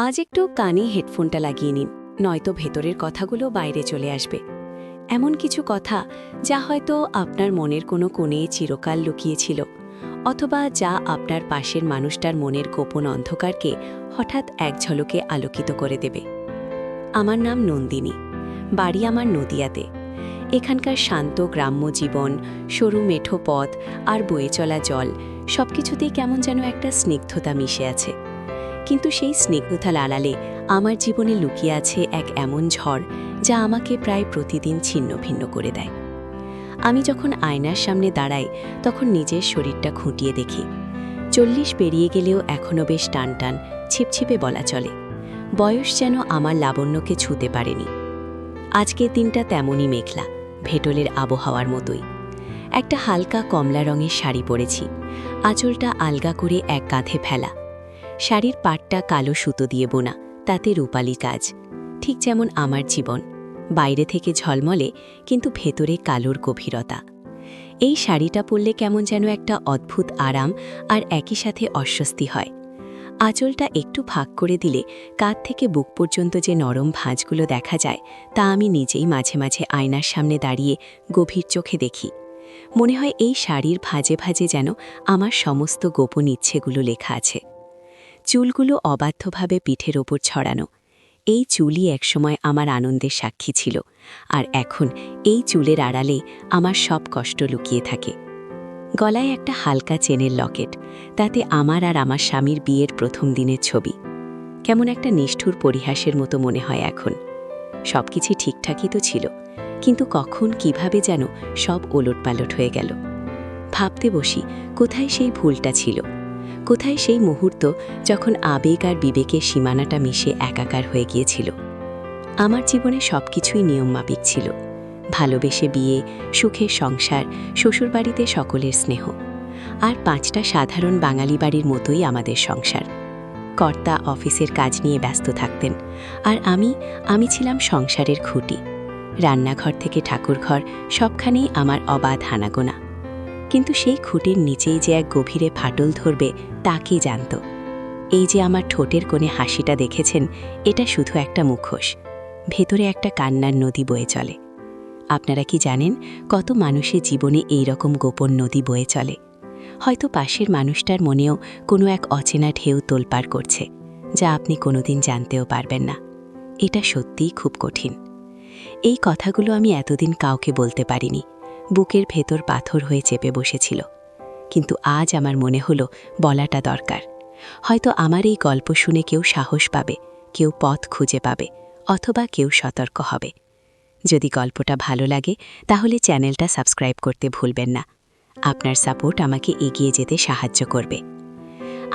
আজ একটু কানে হেডফোনটা লাগিয়ে নিন, নয়তো ভেতরের কথাগুলো বাইরে চলে আসবে। এমন কিছু কথা যা হয়তো আপনার মনের কোনো কোণে চিরকাল লুকিয়েছিল, অথবা যা আপনার পাশের মানুষটার মনের গোপন অন্ধকারকে হঠাৎ এক ঝলকে আলোকিত করে দেবে। আমার নাম নন্দিনী, বাড়ি আমার নদিয়াতে। এখানকার শান্ত গ্রাম্য জীবন, সরু মেঠো পথ আর বয়ে চলা জল, সবকিছুতেই কেমন যেন একটা স্নিগ্ধতা মিশে আছে। কিন্তু সেই স্নিগ্ধতার আড়ালে আমার জীবনে লুকিয়ে আছে এক এমন ঝড় যা আমাকে প্রায় প্রতিদিন ছিন্ন ভিন্ন করে দেয়। আমি যখন আয়নার সামনে দাঁড়াই তখন নিজের শরীরটা খুঁটিয়ে দেখি। 40 পেরিয়ে গেলেও এখনও বেশ টানটান, ছিপছিপে বলা চলে। বয়স যেন আমার লাবণ্যকে ছুঁতে পারেনি। আজকের দিনটা তেমনই মেঘলা, ভেটলের আবহাওয়ার মতোই। একটা হালকা কমলা রঙের শাড়ি পরেছি, আঁচলটা আলগা করে এক কাঁধে ফেলা। শাড়ির পাটটা কালো সুতো দিয়ে বোনা, তাতে রূপালি কাজ, ঠিক যেমন আমার জীবন, বাইরে থেকে ঝলমলে কিন্তু ভেতরে কালোর গভীরতা। এই শাড়িটা পরলে কেমন যেন একটা অদ্ভুত আরাম আর একই সাথে অস্বস্তি হয়। আঁচলটা একটু ফাঁক করে দিলে কাঁধ থেকে বুক পর্যন্ত যে নরম ভাঁজগুলো দেখা যায়, তা আমি নিজেই মাঝে মাঝে আয়নার সামনে দাঁড়িয়ে গভীর চোখে দেখি। মনে হয় এই শাড়ির ভাঁজে ভাঁজে যেন আমার সমস্ত গোপন ইচ্ছেগুলো লেখা আছে। চুলগুলো অবাধ্যভাবে পিঠের ওপর ছড়ানো। এই চুলই একসময় আমার আনন্দের সাক্ষী ছিল, আর এখন এই চুলের আড়ালে আমার সব কষ্ট লুকিয়ে থাকে। গলায় একটা হালকা চেনের লকেট, তাতে আমার আর আমার স্বামীর বিয়ের প্রথম দিনের ছবি। কেমন একটা নিষ্ঠুর পরিহাসের মতো মনে হয় এখন। সবকিছু ঠিকঠাকই তো ছিল, কিন্তু কখন কিভাবে যেন সব ওলটপালট হয়ে গেল। ভাবতে বসি, কোথায় সেই ভুলটা ছিল? কোথায় সেই মুহূর্ত যখন আবেগ আর বিবেকের সীমানাটা মিশে একাকার হয়ে গিয়েছিল? আমার জীবনে সবকিছুই নিয়মমাফিক ছিল। ভালোবেসে বিয়ে, সুখের সংসার, শ্বশুরবাড়িতে সকলের স্নেহ, আর 5টা সাধারণ বাঙালি বাড়ির মতোই আমাদের সংসার। কর্তা অফিসের কাজ নিয়ে ব্যস্ত থাকতেন, আর আমি ছিলাম সংসারের খুঁটি। রান্নাঘর থেকে ঠাকুরঘর সবখানেই আমার অবাধ হানাগোনা। কিন্তু সেই খুঁটির নিচেই যে এক গভীরে ফাটল ধরবে তা কে জানত? এই যে আমার ঠোঁটের কোণে হাসিটা দেখেছেন, এটা শুধু একটা মুখোশ, ভেতরে একটা কান্নার নদী বয়ে চলে। আপনারা কি জানেন কত মানুষের জীবনে এই রকম গোপন নদী বয়ে চলে? হয়তো পাশের মানুষটার মনেও কোনো এক অচেনা ঢেউ তোলপাড় করছে, যা আপনি কোনোদিন জানতেও পারবেন না। এটা সত্যিই খুব কঠিন। এই কথাগুলো আমি এতদিন কাউকে বলতে পারিনি, বুকের ভেতর পাথর হয়ে চেপে বসেছিল। কিন্তু আজ আমার মনে হলো বলাটা দরকার। হয়তো আমার এই গল্প শুনে কেউ সাহস পাবে, কেউ পথ খুঁজে পাবে, অথবা কেউ সতর্ক হবে। যদি গল্পটা ভালো লাগে তাহলে চ্যানেলটা সাবস্ক্রাইব করতে ভুলবেন না। আপনার সাপোর্ট আমাকে এগিয়ে যেতে সাহায্য করবে।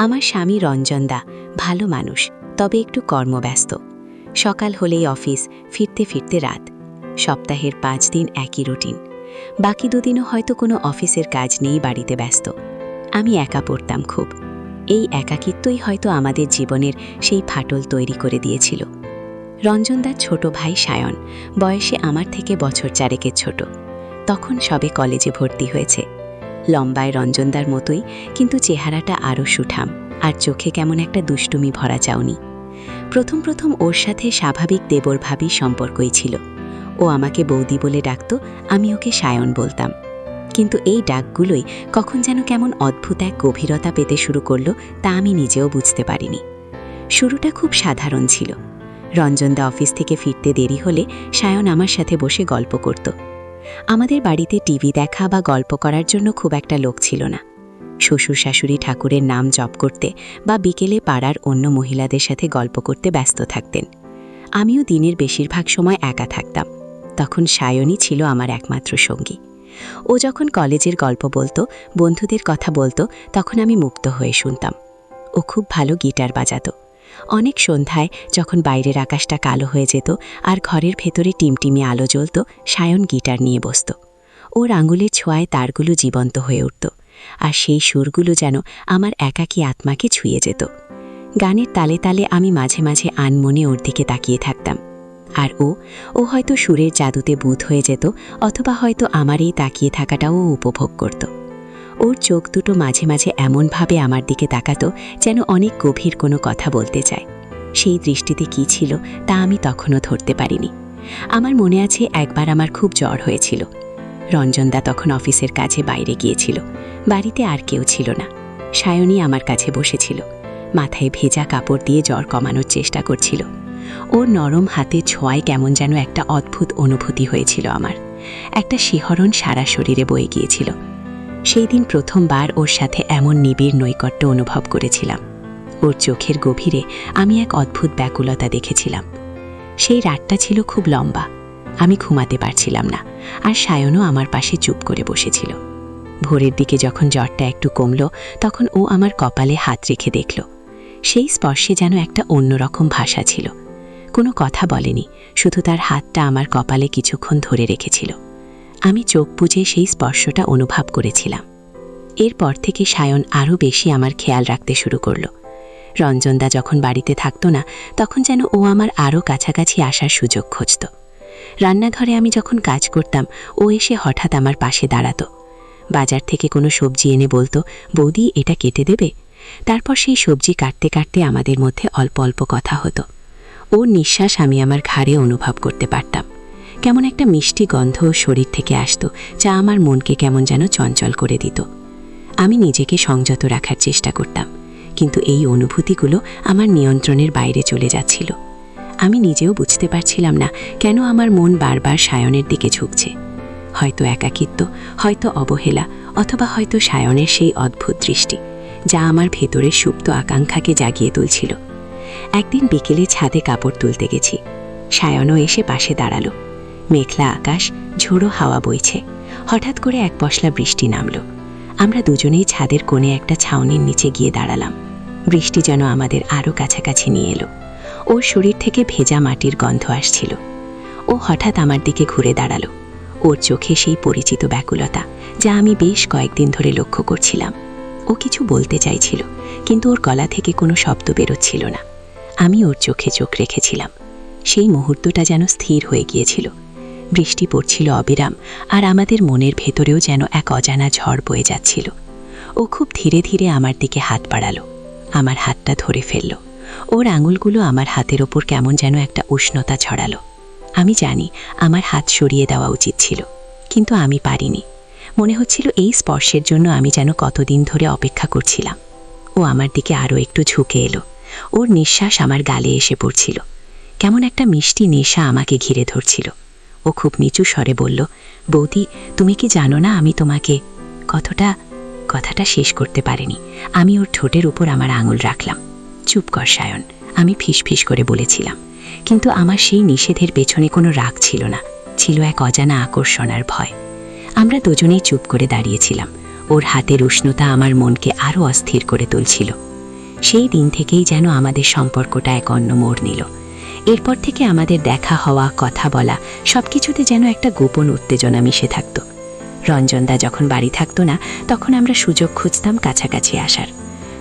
আমার স্বামী রঞ্জন দা ভালো মানুষ, তবে একটু কর্মব্যস্ত। সকাল হলেই অফিস, ফিরতে ফিরতে রাত। সপ্তাহের 5 দিন একই রুটিন। বাকি 2 দিনও হয়তো কোনো অফিসের কাজ নেই, বাড়িতে ব্যস্ত। আমি একা পড়তাম খুব। এই একাকিত্বই হয়তো আমাদের জীবনের সেই ফাটল তৈরি করে দিয়েছিল। রঞ্জনদার ছোট ভাই সায়ন বয়সে আমার থেকে বছর 4 ছোট। তখন সবে কলেজে ভর্তি হয়েছে। লম্বায় রঞ্জনদার মতোই, কিন্তু চেহারাটা আরও সুঠাম, আর চোখে কেমন একটা দুষ্টুমি ভরা চাউনি। প্রথম প্রথম ওর সাথে স্বাভাবিক দেবর ভাবী সম্পর্কই ছিল। ও আমাকে বৌদি বলে ডাকত, আমি ওকে সায়ন বলতাম। কিন্তু এই ডাকগুলোই কখন যেন কেমন অদ্ভুত এক গভীরতা পেতে শুরু করলো, তা আমি নিজেও বুঝতে পারিনি। শুরুটা খুব সাধারণ ছিল। রঞ্জনদা অফিস থেকে ফিরতে দেরি হলে সায়ন আমার সাথে বসে গল্প করত। আমাদের বাড়িতে টিভি দেখা বা গল্প করার জন্য খুব একটা লোক ছিল না। শ্বশুর শাশুড়ি ঠাকুরের নাম জপ করতে বা বিকেলে পাড়ার অন্য মহিলাদের সাথে গল্প করতে ব্যস্ত থাকতেন। আমিও দিনের বেশিরভাগ সময় একা থাকতাম। তখন সায়নই ছিল আমার একমাত্র সঙ্গী। ও যখন কলেজের গল্প বলতো, বন্ধুদের কথা বলতো, তখন আমি মুক্ত হয়ে শুনতাম। ও খুব ভালো গিটার বাজাতো। অনেক সন্ধ্যায় যখন বাইরের আকাশটা কালো হয়ে যেত আর ঘরের ভেতরে টিমটিমি আলো জ্বলত, সায়ন গিটার নিয়ে বসত। ওর আঙুলের ছোঁয়ায় তারগুলো জীবন্ত হয়ে উঠত, আর সেই সুরগুলো যেন আমার একাকী আত্মাকে ছুঁয়ে যেত। গানের তালে তালে আমি মাঝে মাঝে আনমনে ওর দিকে তাকিয়ে থাকতাম। আর ও হয়তো সুরের জাদুতে বুঁদ হয়ে যেত, অথবা হয়তো আমার এই তাকিয়ে থাকাটাও উপভোগ করত। ওর চোখ দুটো মাঝে মাঝে এমনভাবে আমার দিকে তাকাতো যেন অনেক গভীর কোনো কথা বলতে চায়। সেই দৃষ্টিতে কি ছিল তা আমি তখনও ধরতে পারিনি। আমার মনে আছে একবার আমার খুব জ্বর হয়েছিল। রঞ্জনদা তখন অফিসের কাজে বাইরে গিয়েছিল, বাড়িতে আর কেউ ছিল না। সায়নী আমার কাছে বসেছিল, মাথায় ভেজা কাপড় দিয়ে জ্বর কমানোর চেষ্টা করছিল। ওর নরম হাতে ছোঁয়ায় কেমন যেন একটা অদ্ভুত অনুভূতি হয়েছিল আমার, একটা শিহরণ সারা শরীরে বয়ে গিয়েছিল। সেই দিন প্রথমবার ওর সাথে এমন নিবিড় নৈকট্য অনুভব করেছিলাম। ওর চোখের গভীরে আমি এক অদ্ভুত ব্যাকুলতা দেখেছিলাম। সেই রাতটা ছিল খুব লম্বা, আমি ঘুমাতে পারছিলাম না, আর সায়নও আমার পাশে চুপ করে বসেছিল। ভোরের দিকে যখন জ্বরটা একটু কমল, তখন ও আমার কপালে হাত রেখে দেখল। সেই স্পর্শে যেন একটা অন্যরকম ভাষা ছিল। কোনো কথা বলেনি, শুধু তার হাতটা আমার কপালে কিছুক্ষণ ধরে রেখেছিল। আমি চোখ বুজে সেই স্পর্শটা অনুভব করেছিলাম। এরপর থেকে সায়ন আরও বেশি আমার খেয়াল রাখতে শুরু করল। রঞ্জনদা যখন বাড়িতে থাকতো না, তখন যেন ও আমার আরও কাছাকাছি আসার সুযোগ খুঁজত। রান্নাঘরে আমি যখন কাজ করতাম, ও এসে হঠাৎ আমার পাশে দাঁড়াতো। বাজার থেকে কোনো সবজি এনে বলতো, বৌদি এটা কেটে দেবে। তারপর সেই সবজি কাটতে কাটতে আমাদের মধ্যে অল্প অল্প কথা হতো। ওর নিঃশ্বাস আমি আমার ঘাড়ে অনুভব করতে পারতাম। কেমন একটা মিষ্টি গন্ধ শরীর থেকে আসতো, যা আমার মনকে কেমন যেন চঞ্চল করে দিত। আমি নিজেকে সংযত রাখার চেষ্টা করতাম, কিন্তু এই অনুভূতিগুলো আমার নিয়ন্ত্রণের বাইরে চলে যাচ্ছিল। আমি নিজেও বুঝতে পারছিলাম না কেন আমার মন বারবার সায়নের দিকে ঝুঁকছে। হয়তো একাকিত্ব, হয়তো অবহেলা, অথবা হয়তো সায়নের সেই অদ্ভুত দৃষ্টি, যা আমার ভেতরের সুপ্ত আকাঙ্ক্ষাকে জাগিয়ে তুলছিল। একদিন বিকেলে ছাদে কাপড় তুলতে গেছি। সায়নও এসে পাশে দাঁড়ালো। মেঘলা আকাশ, ঝোড়ো হাওয়া বইছে। হঠাৎ করে এক পশলা বৃষ্টি নামল। আমরা দুজনেই ছাদের কোণে একটা ছাউনির নিচে গিয়ে দাঁড়ালাম। বৃষ্টি যেন আমাদের আরও কাছাকাছি নিয়ে এলো। ওর শরীর থেকে ভেজা মাটির গন্ধ আসছিল। ও হঠাৎ আমার দিকে ঘুরে দাঁড়ালো। ওর চোখে সেই পরিচিত ব্যাকুলতা, যা আমি বেশ কয়েকদিন ধরে লক্ষ্য করছিলাম। ও কিছু বলতে চাইছিল, কিন্তু ওর গলা থেকে কোনো শব্দ বেরোচ্ছিল না। আমি ওর চোখে চোখ রেখেছিলাম। সেই মুহূর্তটা যেন স্থির হয়ে গিয়েছিল। বৃষ্টি পড়ছিল অবিরাম, আর আমাদের মনের ভেতরেও যেন এক অজানা ঝড় বয়ে যাচ্ছিল। ও খুব ধীরে ধীরে আমার দিকে হাত বাড়ালো, আমার হাতটা ধরে ফেলল। ওর আঙুলগুলো আমার হাতের ওপর কেমন যেন একটা উষ্ণতা ছড়ালো। আমি জানি আমার হাত সরিয়ে দেওয়া উচিত ছিল, কিন্তু আমি পারিনি। মনে হচ্ছিল এই স্পর্শের জন্য আমি যেন কতদিন ধরে অপেক্ষা করছিলাম। ও আমার দিকে আরও একটু ঝুঁকে এলো। ওর নিঃশ্বাস আমার গালে এসে পড়ছিল। কেমন একটা মিষ্টি নেশা আমাকে ঘিরে ধরছিল। ও খুব নিচু স্বরে বলল, বৌদি, তুমি কি জানো না আমি তোমাকে... কথাটা শেষ করতে পারিনি। আমি ওর ঠোঁটের উপর আমার আঙুল রাখলাম। চুপ কর সায়ন, আমি ফিসফিস করে বলেছিলাম। কিন্তু আমার সেই নিষেধের পেছনে কোনো রাগ ছিল না, ছিল এক অজানা আকর্ষণ আর ভয়। আমরা দুজনেই চুপ করে দাঁড়িয়েছিলাম। ওর হাতের উষ্ণতা আমার মনকে আরও অস্থির করে তুলছিল। সেই দিন থেকেই যেন আমাদের সম্পর্কটা এক অন্য মোড় নিল। এরপর থেকে আমাদের দেখা হওয়া, কথা বলা, সবকিছুতে যেন একটা গোপন উত্তেজনা মিশে থাকত। রঞ্জনদা যখন বাড়ি থাকতো না, তখন আমরা সুযোগ খুঁজতাম কাছাকাছি আসার।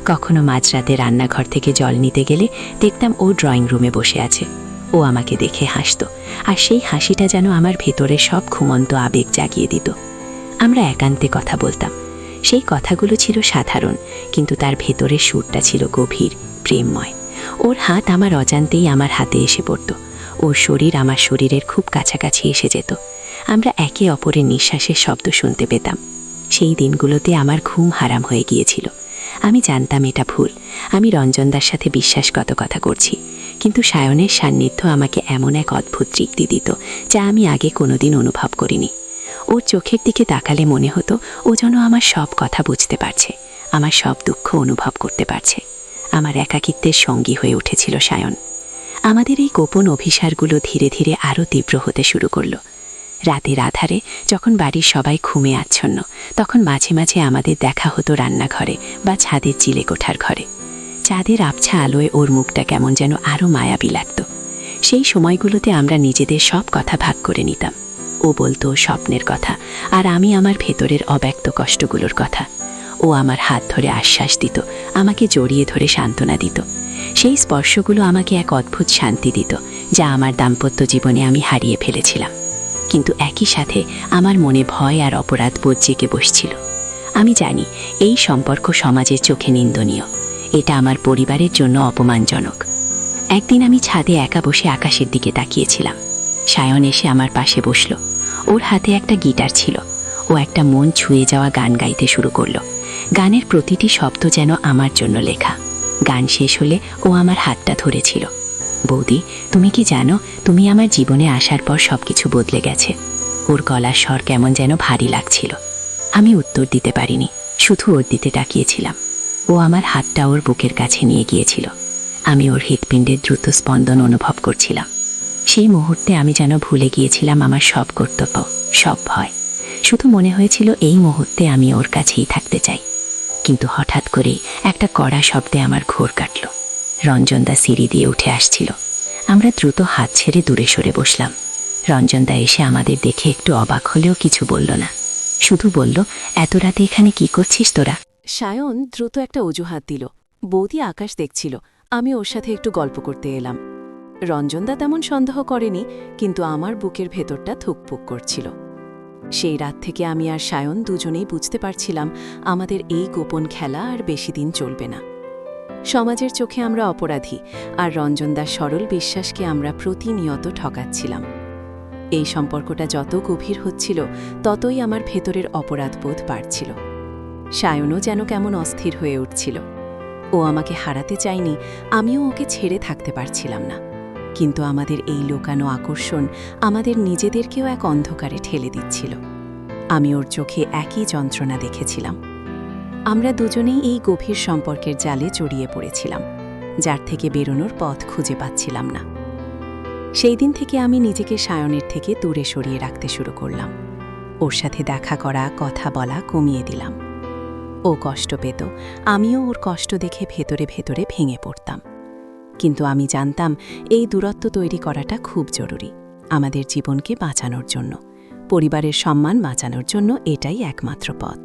কখনো মাঝরাতে রান্নাঘর থেকে জল নিতে গেলে দেখতাম ও ড্রয়িং রুমে বসে আছে। ও আমাকে দেখে হাসত, আর সেই হাসিটা যেন আমার ভেতরে সব ঘুমন্ত আবেগ জাগিয়ে দিত। আমরা একান্তে কথা বলতাম। সেই কথাগুলো ছিল সাধারণ, কিন্তু তার ভেতরের সুরটা ছিল গভীর, প্রেমময়। ওর হাত আমার অজান্তেই আমার হাতে এসে পড়ত। ওর শরীর আমার শরীরের খুব কাছাকাছি এসে যেত। আমরা একে অপরের নিঃশ্বাসের শব্দ শুনতে পেতাম। সেই দিনগুলোতে আমার ঘুম হারাম হয়ে গিয়েছিল। আমি জানতাম এটা ভুল। আমি রঞ্জনদার সাথে বিশ্বাসঘাতকতা করছি, কিন্তু সায়নের সান্নিধ্য আমাকে এমন এক অদ্ভুত তৃপ্তি দিত, যা আমি আগে কোনোদিন অনুভব করিনি। ওর চোখের দিকে তাকালে মনে হতো ও যেন আমার সব কথা বুঝতে পারছে, আমার সব দুঃখ অনুভব করতে পারছে। আমার একাকিত্বের সঙ্গী হয়ে উঠেছিল সায়ন। আমাদের এই গোপন অভিসারগুলো ধীরে ধীরে আরও তীব্র হতে শুরু করলো। রাতের আধারে যখন বাড়ির সবাই ঘুমে আচ্ছন্ন, তখন মাঝে মাঝে আমাদের দেখা হতো রান্নাঘরে বা ছাদের চিলে কোঠার ঘরে। চাঁদের আবছা আলোয় ওর মুখটা কেমন যেন আরও মায়াবী লাগত। সেই সময়গুলোতে আমরা নিজেদের সব কথা ভাগ করে নিতাম। ও বলতো স্বপ্নের কথা, আর আমি আমার ভেতরের অব্যক্ত কষ্টগুলোর কথা। ও আমার হাত ধরে আশ্বাস দিত, আমাকে জড়িয়ে ধরে সান্ত্বনা দিত। সেই স্পর্শগুলো আমাকে এক অদ্ভুত শান্তি দিত, যা আমার দাম্পত্য জীবনে আমি হারিয়ে ফেলেছিলাম। কিন্তু একই সাথে আমার মনে ভয় আর অপরাধ বোধ জেগে বসছিল। আমি জানি এই সম্পর্ক সমাজের চোখে নিন্দনীয়, এটা আমার পরিবারের জন্য অপমানজনক। একদিন আমি ছাদে একা বসে আকাশের দিকে তাকিয়েছিলাম। সায়ন এসে আমার পাশে বসল। ওর হাতে একটা গিটার ছিল। ও একটা মন ছুঁয়ে যাওয়া গান গাইতে শুরু করলো। গানের প্রতিটি শব্দ যেন আমার জন্য লেখা। গান শেষ হলে ও আমার হাতটা ধরেছিল। বৌদি, তুমি কি জানো, তুমি আমার জীবনে আসার পর সবকিছু বদলে গেছে। ওর গলার স্বর কেমন যেন ভারী লাগছিল। আমি উত্তর দিতে পারিনি, শুধু ওর দিতে তাকিয়েছিলাম। ও আমার হাতটা ওর বুকের কাছে নিয়ে গিয়েছিল। আমি ওর হৃৎপিণ্ডের দ্রুত স্পন্দন অনুভব করছিলাম। সেই মুহূর্তে আমি যেন ভুলে গিয়েছিলাম আমার সব কর্তব্য, সব ভয়। শুধু মনে হয়েছিল এই মুহূর্তে আমি ওর কাছেই থাকতে চাই। কিন্তু হঠাৎ করেই একটা কড়া শব্দে আমার ঘোর কাটল। রঞ্জনদা সিঁড়ি দিয়ে উঠে আসছিল। আমরা দ্রুত হাত ছেড়ে দূরে সরে বসলাম। রঞ্জনদা এসে আমাদের দেখে একটু অবাক হলেও কিছু বলল না, শুধু বলল, এত রাতে এখানে কি করছিস তোরা? সায়ন দ্রুত একটা অজুহাত দিল। বৌদি আকাশ দেখছিল, আমি ওর সাথে একটু গল্প করতে এলাম। রঞ্জনদা তেমন সন্দেহ করেনি, কিন্তু আমার বুকের ভেতরটা থুকপুক করছিল। সেই রাত থেকে আমি আর সায়ন দুজনেই বুঝতে পারছিলাম আমাদের এই গোপন খেলা আর বেশি দিন চলবে না। সমাজের চোখে আমরা অপরাধী, আর রঞ্জনদার সরল বিশ্বাসকে আমরা প্রতিনিয়ত ঠকাচ্ছিলাম। এই সম্পর্কটা যত গভীর হচ্ছিল, ততই আমার ভেতরের অপরাধবোধ বাড়ছিল। সায়নও যেন কেমন অস্থির হয়ে উঠছিল। ও আমাকে হারাতে চায়নি, আমিও ওকে ছেড়ে থাকতে পারছিলাম না। কিন্তু আমাদের এই লোকানো আকর্ষণ আমাদের নিজেদেরকেও এক অন্ধকারে ঠেলে দিচ্ছিল। আমি ওর চোখে একই যন্ত্রণা দেখেছিলাম। আমরা দুজনেই এই গভীর সম্পর্কের জালে জড়িয়ে পড়েছিলাম, যার থেকে বেরোনোর পথ খুঁজে পাচ্ছিলাম না। সেই দিন থেকে আমি নিজেকে সায়নের থেকে দূরে সরিয়ে রাখতে শুরু করলাম। ওর সাথে দেখা করা, কথা বলা কমিয়ে দিলাম। ও কষ্ট পেত, আমিও ওর কষ্ট দেখে ভেতরে ভেতরে ভেঙে পড়তাম। কিন্তু আমি জানতাম এই দূরত্ব তৈরি করাটা খুব জরুরি, আমাদের জীবনকে বাঁচানোর জন্য, পরিবারের সম্মান বাঁচানোর জন্য এটাই একমাত্র পথ।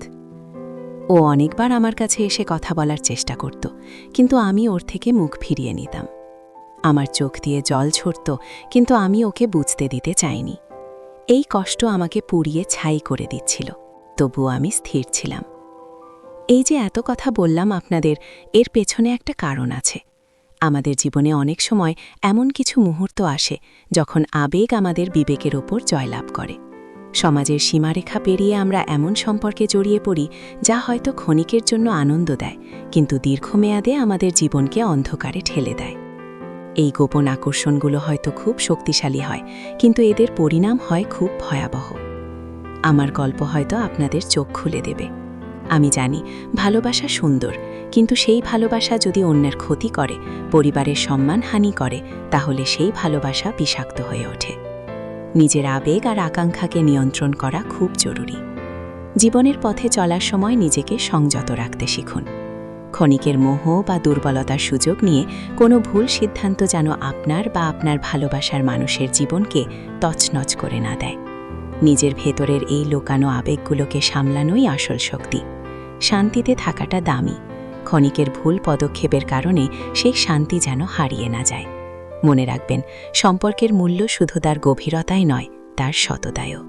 ও অনেকবার আমার কাছে এসে কথা বলার চেষ্টা করত, কিন্তু আমি ওর থেকে মুখ ফিরিয়ে নিতাম। আমার চোখ দিয়ে জল ঝরত, কিন্তু আমি ওকে বুঝতে দিতে চাইনি। এই কষ্ট আমাকে পুড়িয়ে ছাই করে দিচ্ছিল, তবুও আমি স্থির ছিলাম। এই যে এত কথা বললাম আপনাদের, এর পেছনে একটা কারণ আছে। আমাদের জীবনে অনেক সময় এমন কিছু মুহূর্ত আসে যখন আবেগ আমাদের বিবেকের ওপর জয়লাভ করে। সমাজের সীমারেখা পেরিয়ে আমরা এমন সম্পর্কে জড়িয়ে পড়ি যা হয়তো ক্ষণিকের জন্য আনন্দ দেয়, কিন্তু দীর্ঘমেয়াদে আমাদের জীবনকে অন্ধকারে ঠেলে দেয়। এই গোপন আকর্ষণগুলো হয়তো খুব শক্তিশালী হয়, কিন্তু এদের পরিণাম হয় খুব ভয়াবহ। আমার গল্প হয়তো আপনাদের চোখ খুলে দেবে। আমি জানি ভালোবাসা সুন্দর, কিন্তু সেই ভালোবাসা যদি অন্যের ক্ষতি করে, পরিবারের সম্মানহানি করে, তাহলে সেই ভালোবাসা বিষাক্ত হয়ে ওঠে। নিজের আবেগ আর আকাঙ্ক্ষাকে নিয়ন্ত্রণ করা খুব জরুরি। জীবনের পথে চলার সময় নিজেকে সংযত রাখতে শিখুন। ক্ষণিকের মোহ বা দুর্বলতার সুযোগ নিয়ে কোনো ভুল সিদ্ধান্ত যেন আপনার বা আপনার ভালোবাসার মানুষের জীবনকে তছনছ করে না দেয়। নিজের ভেতরের এই লোকানো আবেগগুলোকে সামলানোই আসল শক্তি। শান্তিতে থাকাটা দামি, ক্ষণিকের ভুল পদক্ষেপের কারণে সেই শান্তি যেন হারিয়ে না যায়। মনে রাখবেন, সম্পর্কের মূল্য শুধু তার গভীরতায় নয়, তার সততায়ও।